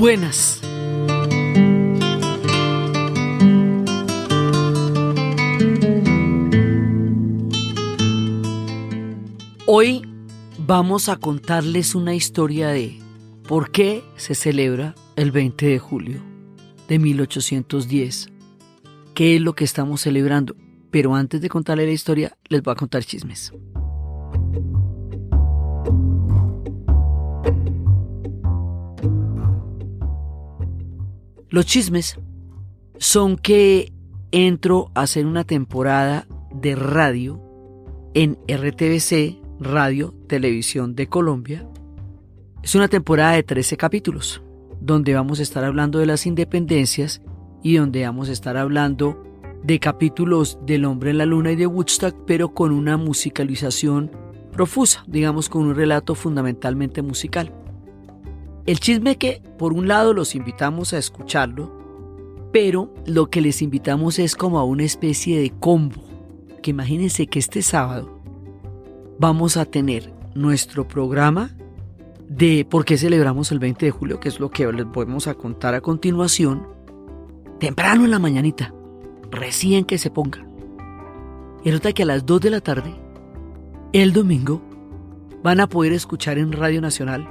buenas. Hoy vamos a contarles una historia de por qué se celebra el 20 de julio de 1810. ¿Qué es lo que estamos celebrando? Pero antes de contarles la historia, les voy a contar chismes. Los chismes son que entro a hacer una temporada de radio en RTVC, Radio Televisión de Colombia. Es una temporada de 13 capítulos, donde vamos a estar hablando de las independencias y donde vamos a estar hablando de capítulos del Hombre en la Luna y de Woodstock, pero con una musicalización profusa, digamos con un relato fundamentalmente musical. El chisme que, por un lado, los invitamos a escucharlo, pero lo que les invitamos es como a una especie de combo, que imagínense que este sábado vamos a tener nuestro programa de por qué celebramos el 20 de julio, que es lo que les vamos a contar a continuación, temprano en la mañanita, recién que se ponga. Y resulta que a las 2 de la tarde, el domingo, van a poder escuchar en Radio Nacional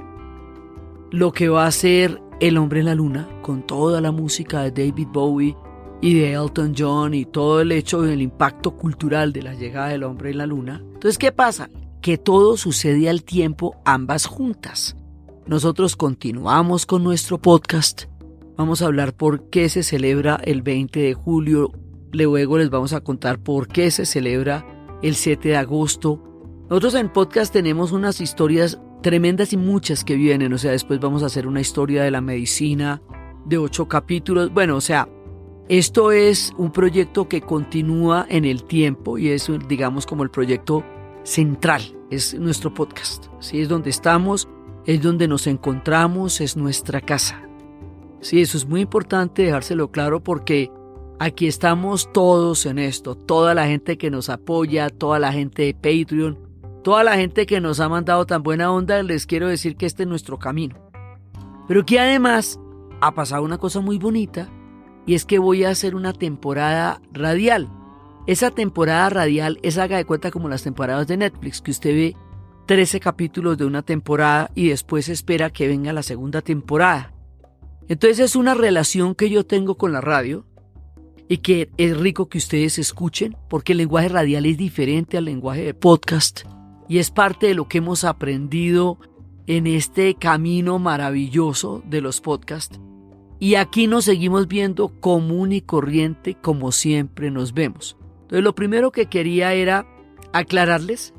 lo que va a ser El Hombre en la Luna, con toda la música de David Bowie y de Elton John y todo el hecho del impacto cultural de la llegada del hombre en la luna. Entonces, ¿qué pasa? Que todo sucede al tiempo, ambas juntas. Nosotros continuamos con nuestro podcast. Vamos a hablar por qué se celebra el 20 de julio. Luego les vamos a contar por qué se celebra el 7 de agosto. Nosotros en podcast tenemos unas historias tremendas y muchas que vienen. O sea, después vamos a hacer una historia de la medicina de 8 capítulos. Bueno, o sea, esto es un proyecto que continúa en el tiempo y es, digamos, como el proyecto central, es nuestro podcast. ¿Sí? Es donde estamos, es donde nos encontramos, es nuestra casa. Sí, eso es muy importante dejárselo claro porque aquí estamos todos en esto, toda la gente que nos apoya, toda la gente de Patreon, toda la gente que nos ha mandado tan buena onda, les quiero decir que este es nuestro camino. Pero que además ha pasado una cosa muy bonita, y es que voy a hacer una temporada radial. Esa temporada radial es, haga de cuenta, como las temporadas de Netflix, que usted ve 13 capítulos de una temporada y después espera que venga la segunda temporada. Entonces es una relación que yo tengo con la radio y que es rico que ustedes escuchen porque el lenguaje radial es diferente al lenguaje de podcast y es parte de lo que hemos aprendido en este camino maravilloso de los podcasts. Y aquí nos seguimos viendo común y corriente como siempre nos vemos. Entonces lo primero que quería era aclararles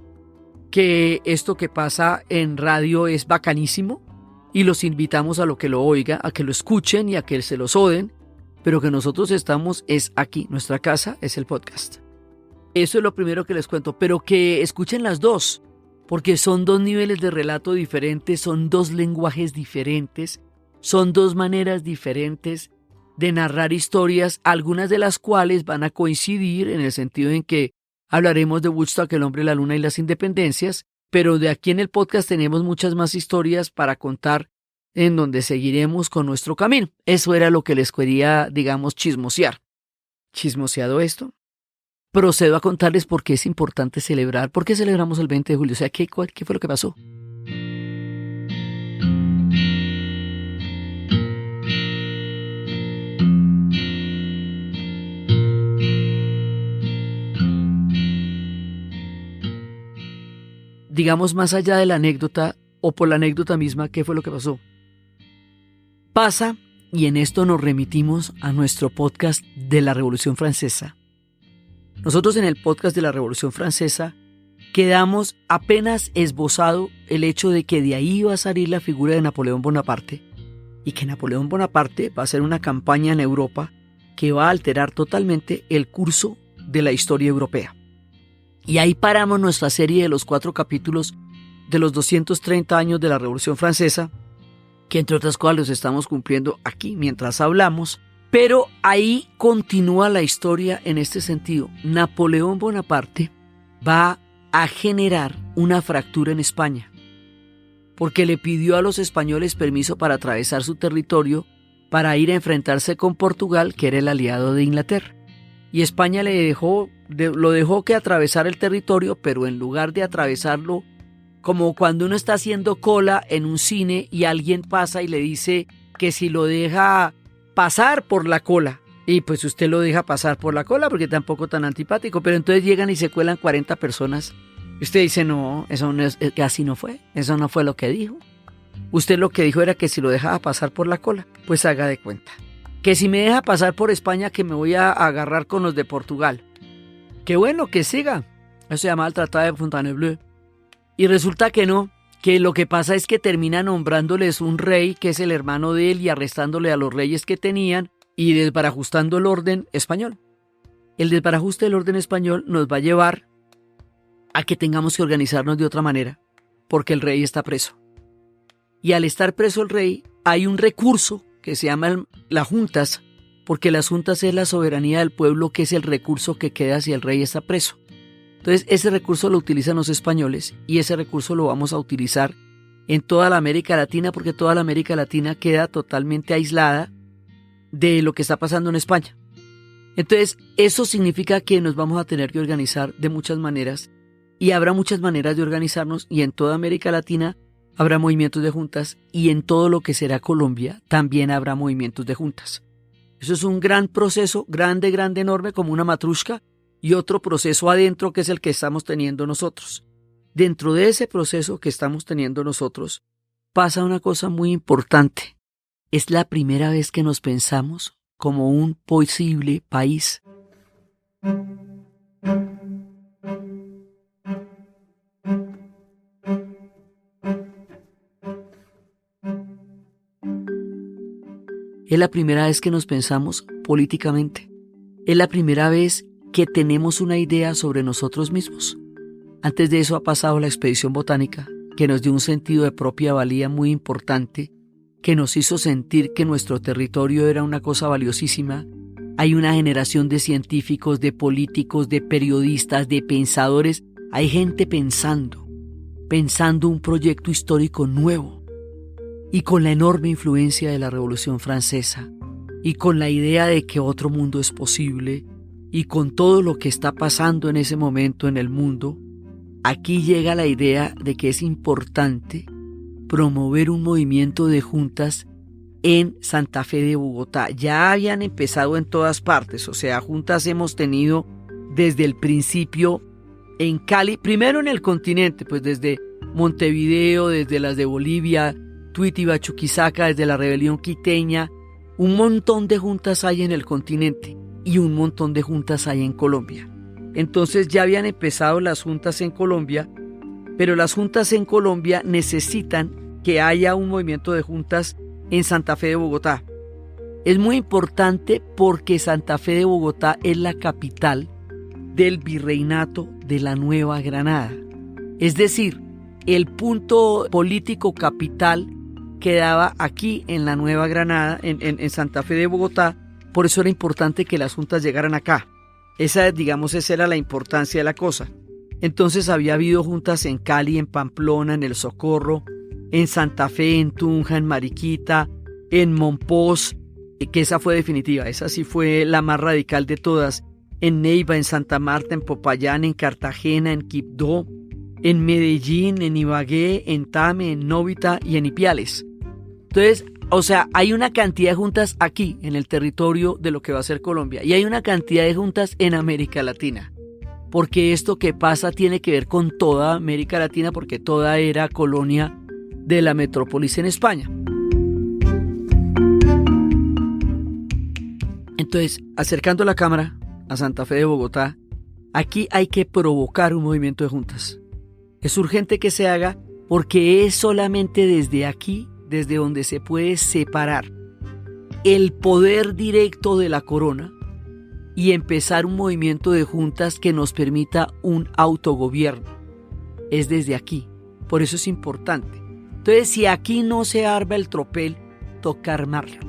que esto que pasa en radio es bacanísimo y los invitamos a lo que lo oigan, a que lo escuchen y a que se los oden, pero que nosotros estamos es aquí, nuestra casa es el podcast. Eso es lo primero que les cuento, pero que escuchen las dos, porque son dos niveles de relato diferentes, son dos lenguajes diferentes. Son dos maneras diferentes de narrar historias, algunas de las cuales van a coincidir en el sentido en que hablaremos de Woodstock, el hombre, la luna y las independencias, pero de aquí en el podcast tenemos muchas más historias para contar en donde seguiremos con nuestro camino. Eso era lo que les quería, digamos, chismosear. Chismoseado esto, procedo a contarles por qué es importante celebrar, por qué celebramos el 20 de julio, o sea, ¿qué fue lo que pasó? Digamos, más allá de la anécdota o por la anécdota misma, ¿qué fue lo que pasó? Pasa, y en esto nos remitimos a nuestro podcast de la Revolución Francesa. Nosotros en el podcast de la Revolución Francesa quedamos apenas esbozado el hecho de que de ahí iba a salir la figura de Napoleón Bonaparte y que Napoleón Bonaparte va a hacer una campaña en Europa que va a alterar totalmente el curso de la historia europea. Y ahí paramos nuestra serie de los 4 capítulos de los 230 años de la Revolución Francesa, que entre otras cosas los estamos cumpliendo aquí mientras hablamos, pero ahí continúa la historia en este sentido. Napoleón Bonaparte va a generar una fractura en España, porque le pidió a los españoles permiso para atravesar su territorio para ir a enfrentarse con Portugal, que era el aliado de Inglaterra. Y España lo dejó que atravesara el territorio, pero en lugar de atravesarlo, como cuando uno está haciendo cola en un cine y alguien pasa y le dice que si lo deja pasar por la cola, y pues usted lo deja pasar por la cola porque tampoco tan antipático, pero entonces llegan y se cuelan 40 personas. Y usted dice, no, así no fue, eso no fue lo que dijo. Usted lo que dijo era que si lo dejaba pasar por la cola, pues haga de cuenta. Que si me deja pasar por España, que me voy a agarrar con los de Portugal. Qué bueno, que siga. Eso se llama el Tratado de Fontainebleau. Y resulta que no, que lo que pasa es que termina nombrándoles un rey que es el hermano de él y arrestándole a los reyes que tenían y desbarajustando el orden español. El desbarajuste del orden español nos va a llevar a que tengamos que organizarnos de otra manera, porque el rey está preso. Y al estar preso el rey, hay un recurso que se llama las juntas, porque las juntas es la soberanía del pueblo, que es el recurso que queda si el rey está preso. Entonces ese recurso lo utilizan los españoles y ese recurso lo vamos a utilizar en toda la América Latina, porque toda la América Latina queda totalmente aislada de lo que está pasando en España. Entonces eso significa que nos vamos a tener que organizar de muchas maneras y habrá muchas maneras de organizarnos, y en toda América Latina habrá movimientos de juntas, y en todo lo que será Colombia también habrá movimientos de juntas. Eso es un gran proceso, grande, enorme, como una matrushka, y otro proceso adentro que es el que estamos teniendo nosotros. Dentro de ese proceso que estamos teniendo nosotros pasa una cosa muy importante. Es la primera vez que nos pensamos como un posible país. Es la primera vez que nos pensamos políticamente. Es la primera vez que tenemos una idea sobre nosotros mismos. Antes de eso ha pasado la expedición botánica, que nos dio un sentido de propia valía muy importante, que nos hizo sentir que nuestro territorio era una cosa valiosísima. Hay una generación de científicos, de políticos, de periodistas, de pensadores. Hay gente pensando un proyecto histórico nuevo. Y con la enorme influencia de la Revolución Francesa, y con la idea de que otro mundo es posible, y con todo lo que está pasando en ese momento en el mundo, aquí llega la idea de que es importante promover un movimiento de juntas en Santa Fe de Bogotá. Ya habían empezado en todas partes, o sea, juntas hemos tenido desde el principio en Cali, primero en el continente, pues desde Montevideo, desde las de Bolivia, Tuitibá, Chuquisaca, desde la rebelión quiteña. Un montón de juntas hay en el continente y un montón de juntas hay en Colombia. Entonces ya habían empezado las juntas en Colombia, pero las juntas en Colombia necesitan que haya un movimiento de juntas en Santa Fe de Bogotá. Es muy importante porque Santa Fe de Bogotá es la capital del virreinato de la Nueva Granada. Es decir, el punto político capital quedaba aquí en la Nueva Granada, en Santa Fe de Bogotá. Por eso era importante que las juntas llegaran acá. Esa era la importancia de la cosa. Entonces había habido juntas en Cali, en Pamplona, en El Socorro, en Santa Fe, en Tunja, en Mariquita, en Monpós, que esa fue definitiva, esa sí fue la más radical de todas, en Neiva, en Santa Marta, en Popayán, en Cartagena, en Quibdó, en Medellín, en Ibagué, en Tame, en Novita y en Ipiales. Entonces, o sea, hay una cantidad de juntas aquí, en el territorio de lo que va a ser Colombia, y hay una cantidad de juntas en América Latina, porque esto que pasa tiene que ver con toda América Latina, porque toda era colonia de la metrópolis en España. Entonces, acercando la cámara a Santa Fe de Bogotá, aquí hay que provocar un movimiento de juntas. Es urgente que se haga porque es solamente desde aquí, desde donde se puede separar el poder directo de la corona y empezar un movimiento de juntas que nos permita un autogobierno. Es desde aquí, por eso es importante. Entonces, si aquí no se arma el tropel, toca armarlo.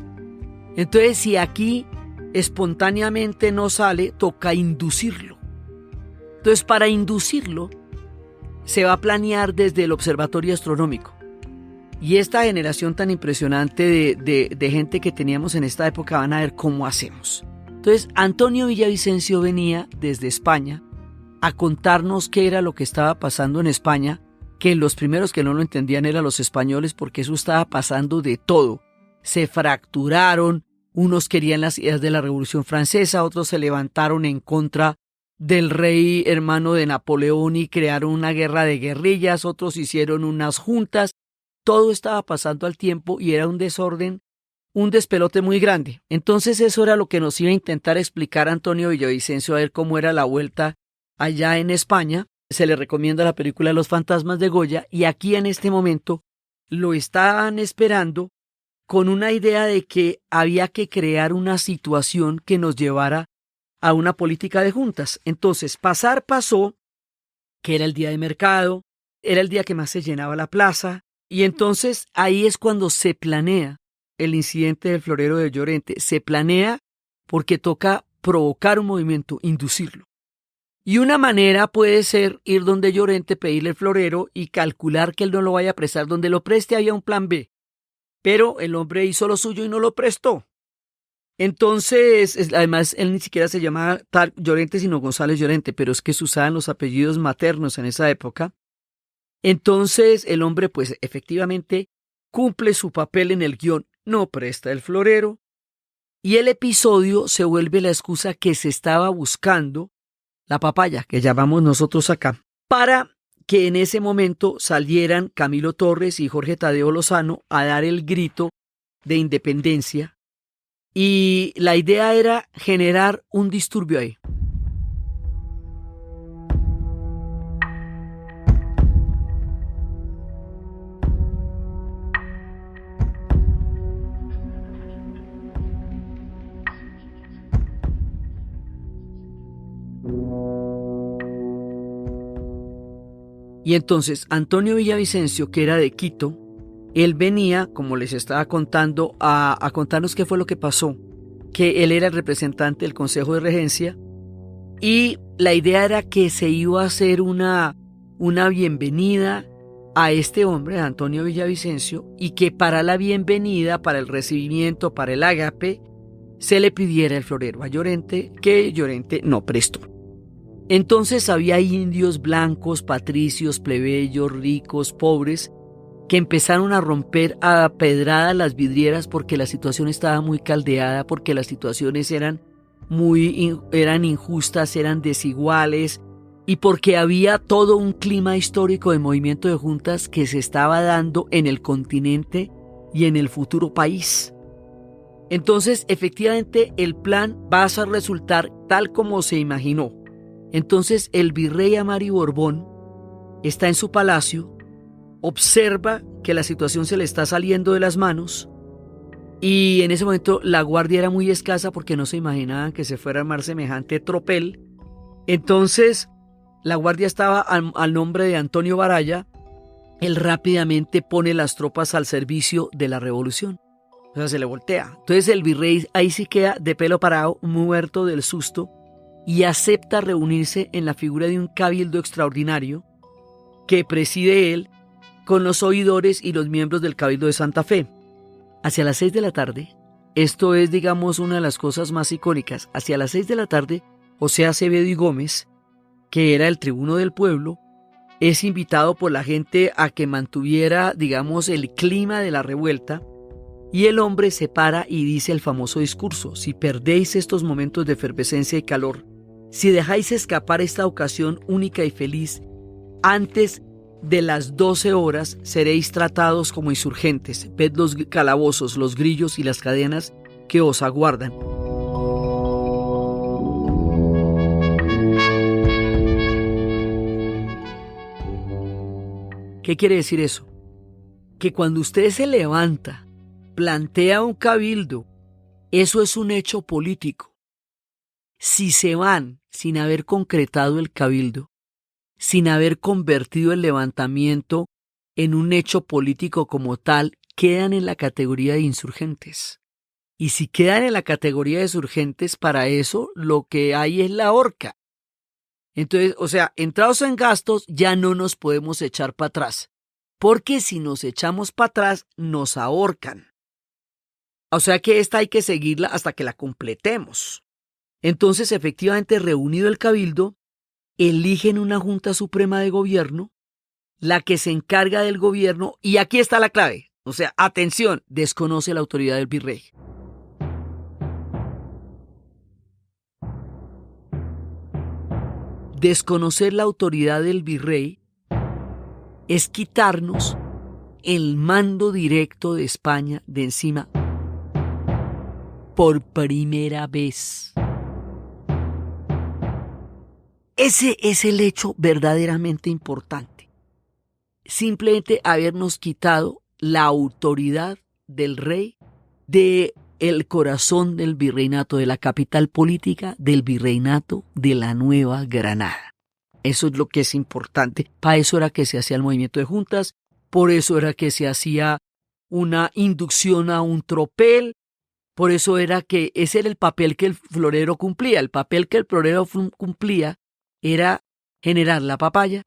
Entonces, si aquí espontáneamente no sale, toca inducirlo. Entonces, para inducirlo, se va a planear desde el observatorio astronómico. Y esta generación tan impresionante de gente que teníamos en esta época van a ver cómo hacemos. Entonces, Antonio Villavicencio venía desde España a contarnos qué era lo que estaba pasando en España, que los primeros que no lo entendían eran los españoles, porque eso estaba pasando de todo. Se fracturaron, unos querían las ideas de la Revolución Francesa, otros se levantaron en contra del rey hermano de Napoleón y crearon una guerra de guerrillas, otros hicieron unas juntas. Todo estaba pasando al tiempo y era un desorden, un despelote muy grande. Entonces eso era lo que nos iba a intentar explicar Antonio Villavicencio, a ver cómo era la vuelta allá en España. Se le recomienda la película Los fantasmas de Goya, y aquí en este momento lo estaban esperando con una idea de que había que crear una situación que nos llevara a una política de juntas. Entonces, pasó, que era el día de mercado, era el día que más se llenaba la plaza, y entonces ahí es cuando se planea el incidente del florero de Llorente. Se planea porque toca provocar un movimiento, inducirlo. Y una manera puede ser ir donde Llorente, pedirle el florero y calcular que él no lo vaya a prestar. Donde lo preste había un plan B, pero el hombre hizo lo suyo y no lo prestó. Entonces, además, él ni siquiera se llamaba tal Llorente, sino González Llorente, pero es que se usaban los apellidos maternos en esa época. Entonces, el hombre, pues, efectivamente, cumple su papel en el guión, no presta el florero, y el episodio se vuelve la excusa que se estaba buscando, la papaya, que llamamos nosotros acá, para que en ese momento salieran Camilo Torres y Jorge Tadeo Lozano a dar el grito de independencia, y la idea era generar un disturbio ahí. Y entonces Antonio Villavicencio, que era de Quito, él venía, como les estaba contando, a contarnos qué fue lo que pasó, que él era el representante del Consejo de Regencia, y la idea era que se iba a hacer una bienvenida a este hombre, a Antonio Villavicencio, y que para la bienvenida, para el recibimiento, para el ágape, se le pidiera el florero a Llorente, que Llorente no prestó. Entonces había indios, blancos, patricios, plebeyos, ricos, pobres, que empezaron a romper a pedradas las vidrieras porque la situación estaba muy caldeada, porque las situaciones eran injustas, eran desiguales, y porque había todo un clima histórico de movimiento de juntas que se estaba dando en el continente y en el futuro país. Entonces, efectivamente, el plan va a resultar tal como se imaginó. Entonces el virrey Amari Borbón está en su palacio, observa que la situación se le está saliendo de las manos, y en ese momento la guardia era muy escasa porque no se imaginaban que se fuera a armar semejante tropel. Entonces la guardia estaba al nombre de Antonio Baraya. Él rápidamente pone las tropas al servicio de la revolución. O sea, se le voltea. Entonces el virrey ahí sí queda de pelo parado, muerto del susto, y acepta reunirse en la figura de un cabildo extraordinario que preside él con los oidores y los miembros del Cabildo de Santa Fe. Hacia las 6 de la tarde, esto es, digamos, una de las cosas más icónicas, hacia las 6 de la tarde, José Acevedo y Gómez, que era el tribuno del pueblo, es invitado por la gente a que mantuviera, digamos, el clima de la revuelta, y el hombre se para y dice el famoso discurso: si perdéis estos momentos de efervescencia y calor, si dejáis escapar esta ocasión única y feliz, antes de las 12 horas seréis tratados como insurgentes. Ved los calabozos, los grillos y las cadenas que os aguardan. ¿Qué quiere decir eso? Que cuando usted se levanta, plantea un cabildo, eso es un hecho político. Si se van sin haber concretado el cabildo, sin haber convertido el levantamiento en un hecho político como tal, quedan en la categoría de insurgentes. Y si quedan en la categoría de insurgentes, para eso lo que hay es la horca. Entonces, o sea, entrados en gastos, ya no nos podemos echar para atrás. porque si nos echamos para atrás nos ahorcan. O sea que esta hay que seguirla hasta que la completemos. Entonces, efectivamente, reunido el cabildo, eligen una Junta Suprema de Gobierno, la que se encarga del gobierno, y aquí está la clave. O sea, atención, desconoce la autoridad del virrey. Desconocer la autoridad del virrey es quitarnos el mando directo de España de encima por primera vez. Ese es el hecho verdaderamente importante. Simplemente habernos quitado la autoridad del rey del corazón del virreinato, de la capital política del virreinato de la Nueva Granada. Eso es lo que es importante. Para eso era que se hacía el movimiento de juntas, por eso era que se hacía una inducción a un tropel, por eso era que ese era el papel que el florero cumplía. El papel que el florero cumplía era generar la papaya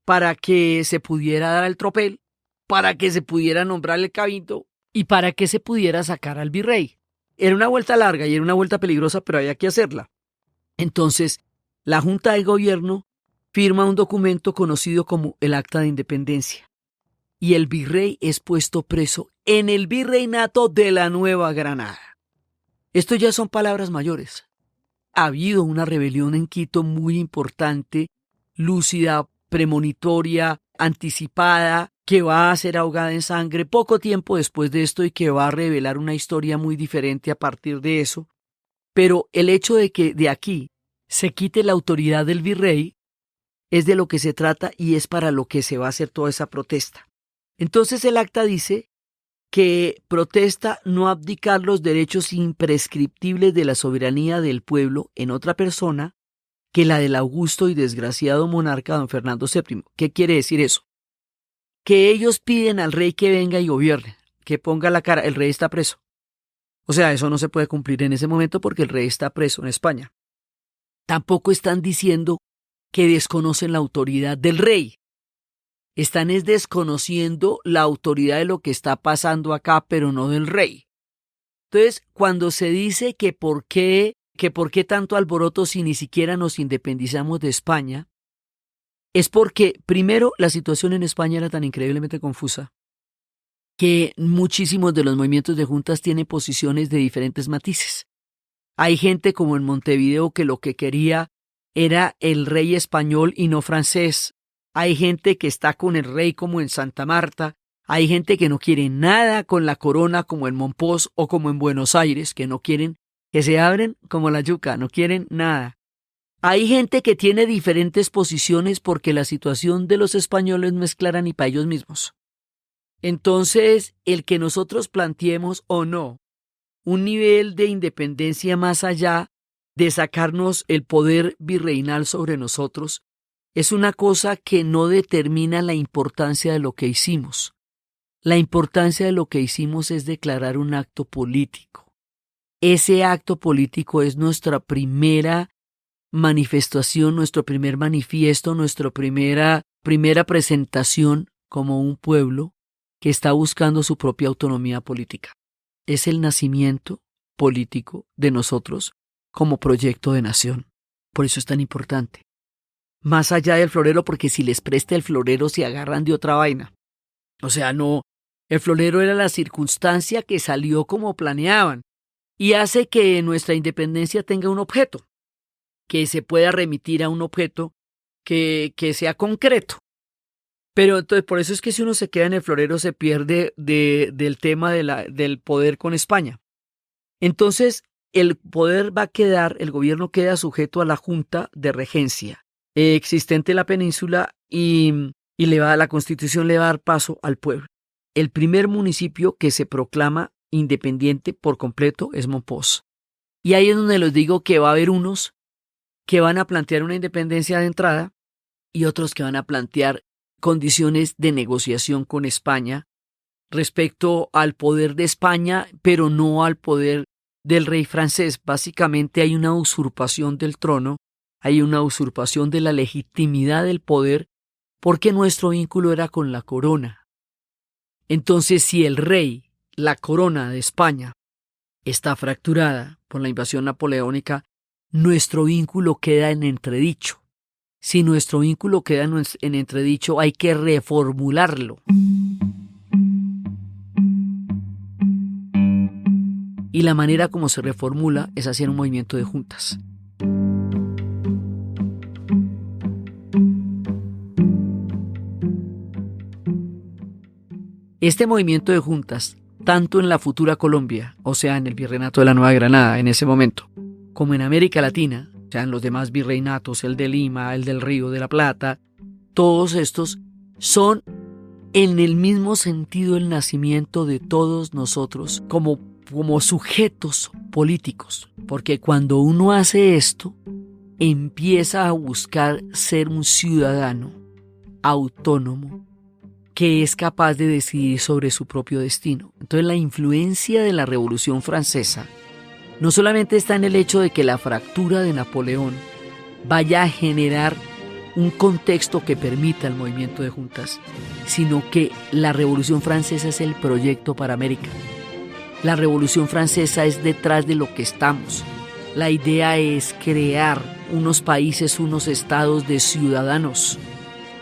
para que se pudiera dar el tropel, para que se pudiera nombrar el cabildo y para que se pudiera sacar al virrey. Era una vuelta larga y era una vuelta peligrosa, pero había que hacerla. Entonces, la Junta de Gobierno firma un documento conocido como el Acta de Independencia y el virrey es puesto preso en el virreinato de la Nueva Granada. Esto ya son palabras mayores. Ha habido una rebelión en Quito muy importante, lúcida, premonitoria, anticipada, que va a ser ahogada en sangre poco tiempo después de esto y que va a revelar una historia muy diferente a partir de eso. Pero el hecho de que de aquí se quite la autoridad del virrey es de lo que se trata y es para lo que se va a hacer toda esa protesta. Entonces el acta dice que protesta no abdicar los derechos imprescriptibles de la soberanía del pueblo en otra persona que la del augusto y desgraciado monarca don Fernando VII. ¿Qué quiere decir eso? Que ellos piden al rey que venga y gobierne, que ponga la cara, el rey está preso. O sea, eso no se puede cumplir en ese momento porque el rey está preso en España. Tampoco están diciendo que desconocen la autoridad del rey. Están desconociendo la autoridad de lo que está pasando acá, pero no del rey. Entonces, cuando se dice que por qué tanto alboroto si ni siquiera nos independizamos de España, es porque, primero, la situación en España era tan increíblemente confusa que muchísimos de los movimientos de juntas tienen posiciones de diferentes matices. Hay gente como en Montevideo que lo que quería era el rey español y no francés. Hay gente que está con el rey como en Santa Marta. Hay gente que no quiere nada con la corona como en Monpós o como en Buenos Aires, que no quieren, que se abren como la yuca, no quieren nada. Hay gente que tiene diferentes posiciones porque la situación de los españoles no es clara ni para ellos mismos. Entonces, el que nosotros planteemos o no un nivel de independencia más allá de sacarnos el poder virreinal sobre nosotros es una cosa que no determina la importancia de lo que hicimos. La importancia de lo que hicimos es declarar un acto político. Ese acto político es nuestra primera manifestación, nuestro primer manifiesto, nuestra primera presentación como un pueblo que está buscando su propia autonomía política. Es el nacimiento político de nosotros como proyecto de nación. Por eso es tan importante. Más allá del florero, porque si les presta el florero se agarran de otra vaina. O sea, no, el florero era la circunstancia que salió como planeaban y hace que nuestra independencia tenga un objeto, que se pueda remitir a un objeto que sea concreto. Pero entonces por eso es que si uno se queda en el florero se pierde del tema del poder con España. Entonces el poder va a quedar, el gobierno queda sujeto a la Junta de Regencia existente en la península y la Constitución le va a dar paso al pueblo. El primer municipio que se proclama independiente por completo es Monpós. Y ahí es donde les digo que va a haber unos que van a plantear una independencia de entrada y otros que van a plantear condiciones de negociación con España respecto al poder de España, pero no al poder del rey francés. Básicamente hay una usurpación del trono, hay una usurpación de la legitimidad del poder, porque nuestro vínculo era con la corona. Entonces, si el rey, la corona de España, está fracturada por la invasión napoleónica, nuestro vínculo queda en entredicho. Si nuestro vínculo queda en entredicho, hay que reformularlo. Y la manera como se reformula es hacer un movimiento de juntas. Este movimiento de juntas, tanto en la futura Colombia, o sea, en el Virreinato de la Nueva Granada en ese momento, como en América Latina, o sea, en los demás virreinatos, el de Lima, el del Río de la Plata, todos estos son en el mismo sentido el nacimiento de todos nosotros como sujetos políticos, porque cuando uno hace esto, empieza a buscar ser un ciudadano autónomo que es capaz de decidir sobre su propio destino. Entonces la influencia de la Revolución Francesa no solamente está en el hecho de que la fractura de Napoleón vaya a generar un contexto que permita el movimiento de juntas, sino que la Revolución Francesa es el proyecto para América. La Revolución Francesa es detrás de lo que estamos. La idea es crear unos países, unos estados de ciudadanos,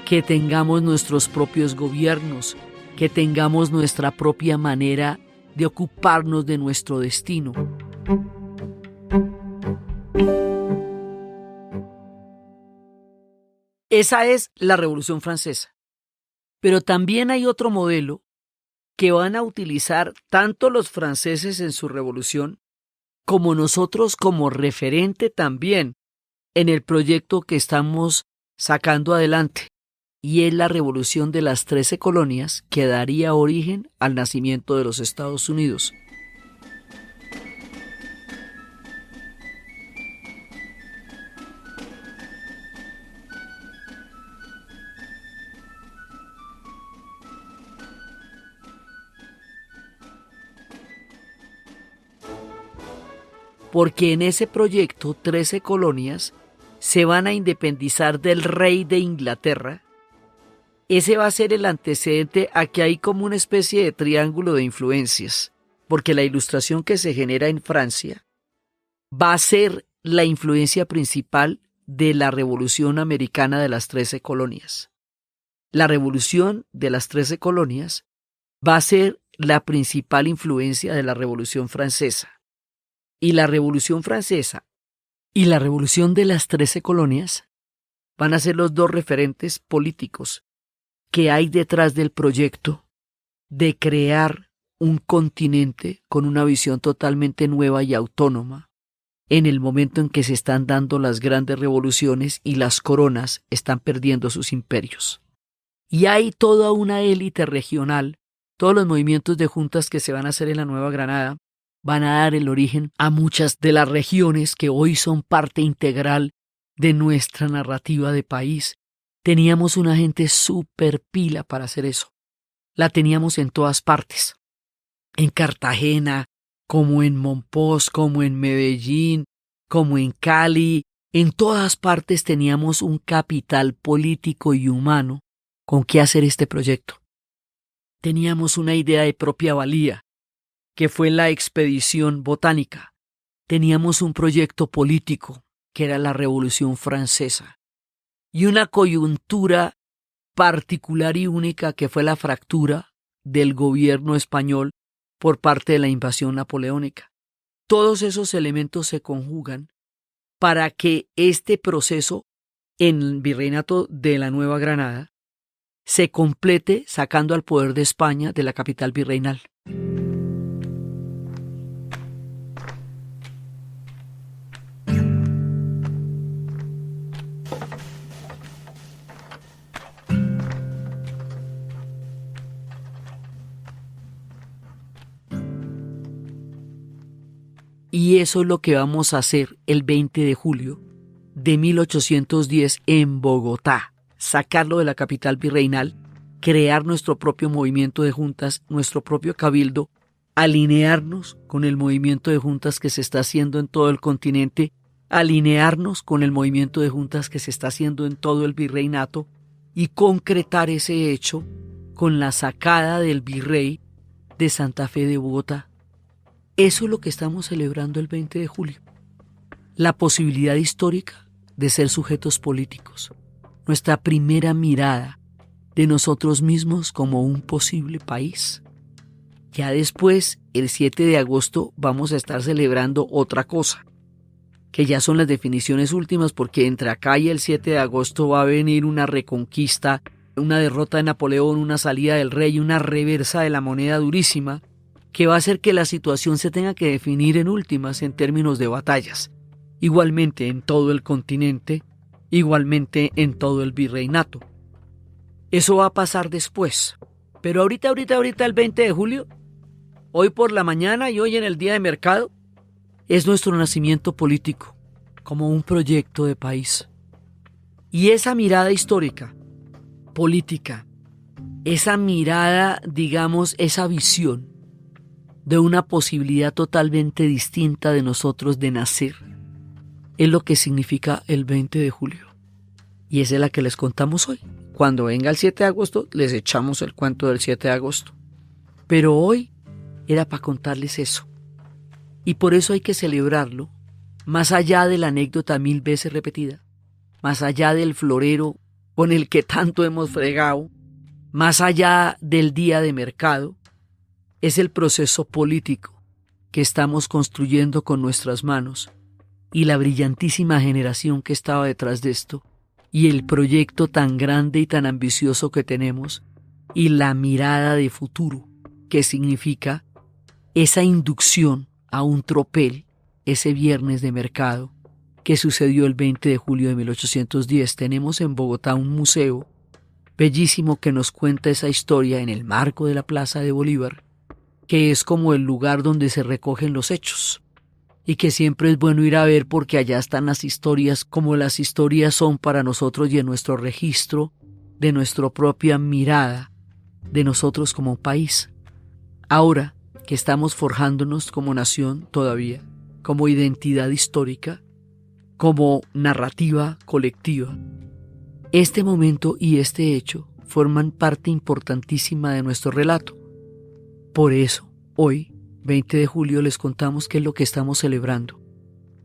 que tengamos nuestros propios gobiernos, que tengamos nuestra propia manera de ocuparnos de nuestro destino. Esa es la Revolución Francesa. Pero también hay otro modelo que van a utilizar tanto los franceses en su revolución como nosotros como referente también en el proyecto que estamos sacando adelante. Y es la revolución de las 13 colonias que daría origen al nacimiento de los Estados Unidos. Porque en ese proyecto 13 colonias se van a independizar del rey de Inglaterra. Ese va a ser el antecedente a que hay como una especie de triángulo de influencias, porque la ilustración que se genera en Francia va a ser la influencia principal de la Revolución Americana de las 13 colonias. La Revolución de las 13 colonias va a ser la principal influencia de la Revolución Francesa. Y la Revolución Francesa y la Revolución de las 13 colonias van a ser los dos referentes políticos que hay detrás del proyecto de crear un continente con una visión totalmente nueva y autónoma en el momento en que se están dando las grandes revoluciones y las coronas están perdiendo sus imperios. Y hay toda una élite regional, todos los movimientos de juntas que se van a hacer en la Nueva Granada van a dar el origen a muchas de las regiones que hoy son parte integral de nuestra narrativa de país. Teníamos una gente súper pila para hacer eso. La teníamos en todas partes. En Cartagena, como en Monpós, como en Medellín, como en Cali. En todas partes teníamos un capital político y humano con qué hacer este proyecto. Teníamos una idea de propia valía, que fue la expedición botánica. Teníamos un proyecto político, que era la Revolución Francesa, y una coyuntura particular y única que fue la fractura del gobierno español por parte de la invasión napoleónica. Todos esos elementos se conjugan para que este proceso en el Virreinato de la Nueva Granada se complete sacando al poder de España de la capital virreinal. Y eso es lo que vamos a hacer el 20 de julio de 1810 en Bogotá. Sacarlo de la capital virreinal, crear nuestro propio movimiento de juntas, nuestro propio cabildo, alinearnos con el movimiento de juntas que se está haciendo en todo el continente, alinearnos con el movimiento de juntas que se está haciendo en todo el virreinato y concretar ese hecho con la sacada del virrey de Santa Fe de Bogotá. Eso es lo que estamos celebrando el 20 de julio. La posibilidad histórica de ser sujetos políticos. Nuestra primera mirada de nosotros mismos como un posible país. Ya después, el 7 de agosto, vamos a estar celebrando otra cosa, que ya son las definiciones últimas, porque entre acá y el 7 de agosto va a venir una reconquista, una derrota de Napoleón, una salida del rey, una reversa de la moneda durísima, que va a hacer que la situación se tenga que definir en últimas en términos de batallas. Igualmente en todo el continente, igualmente en todo el virreinato. Eso va a pasar después. Pero ahorita el 20 de julio, hoy por la mañana y hoy en el día de mercado, es nuestro nacimiento político, como un proyecto de país. Y esa mirada histórica, política, esa mirada, digamos, esa visión de una posibilidad totalmente distinta de nosotros de nacer, es lo que significa el 20 de julio. Y esa es la que les contamos hoy. Cuando venga el 7 de agosto, les echamos el cuento del 7 de agosto. Pero hoy era para contarles eso. Y por eso hay que celebrarlo, más allá de la anécdota 1000 veces repetida, más allá del florero con el que tanto hemos fregado, más allá del día de mercado, es el proceso político que estamos construyendo con nuestras manos y la brillantísima generación que estaba detrás de esto y el proyecto tan grande y tan ambicioso que tenemos y la mirada de futuro que significa esa inducción a un tropel ese viernes de mercado que sucedió el 20 de julio de 1810. Tenemos en Bogotá un museo bellísimo que nos cuenta esa historia en el marco de la Plaza de Bolívar, que es como el lugar donde se recogen los hechos y que siempre es bueno ir a ver porque allá están las historias como las historias son para nosotros y en nuestro registro de nuestra propia mirada de nosotros como país. Ahora que estamos forjándonos como nación todavía, como identidad histórica, como narrativa colectiva, este momento y este hecho forman parte importantísima de nuestro relato. Por eso, hoy, 20 de julio, les contamos qué es lo que estamos celebrando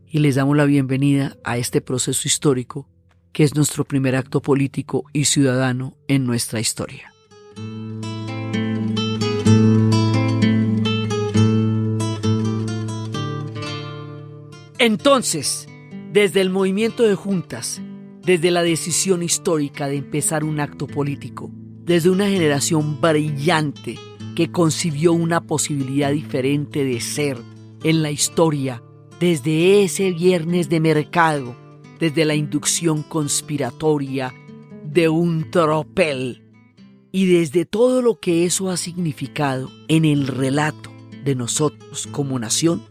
y les damos la bienvenida a este proceso histórico que es nuestro primer acto político y ciudadano en nuestra historia. Entonces, desde el movimiento de juntas, desde la decisión histórica de empezar un acto político, desde una generación brillante que concibió una posibilidad diferente de ser en la historia, desde ese viernes de mercado, desde la inducción conspiratoria de un tropel y desde todo lo que eso ha significado en el relato de nosotros como nación,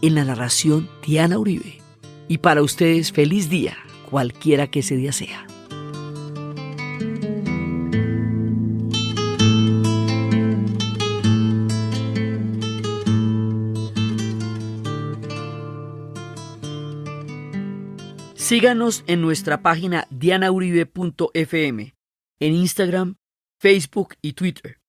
en la narración Diana Uribe. Y para ustedes, feliz día, cualquiera que ese día sea. Síganos en nuestra página dianauribe.fm, en Instagram, Facebook y Twitter.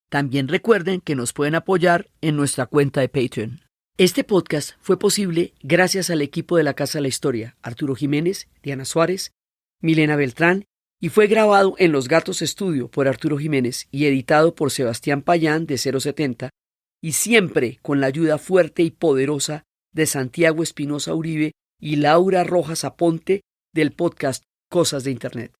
También recuerden que nos pueden apoyar en nuestra cuenta de Patreon. Este podcast fue posible gracias al equipo de la Casa de la Historia, Arturo Jiménez, Diana Suárez, Milena Beltrán, y fue grabado en Los Gatos Estudio por Arturo Jiménez y editado por Sebastián Payán de 070, y siempre con la ayuda fuerte y poderosa de Santiago Espinosa Uribe y Laura Rojas Aponte del podcast Cosas de Internet.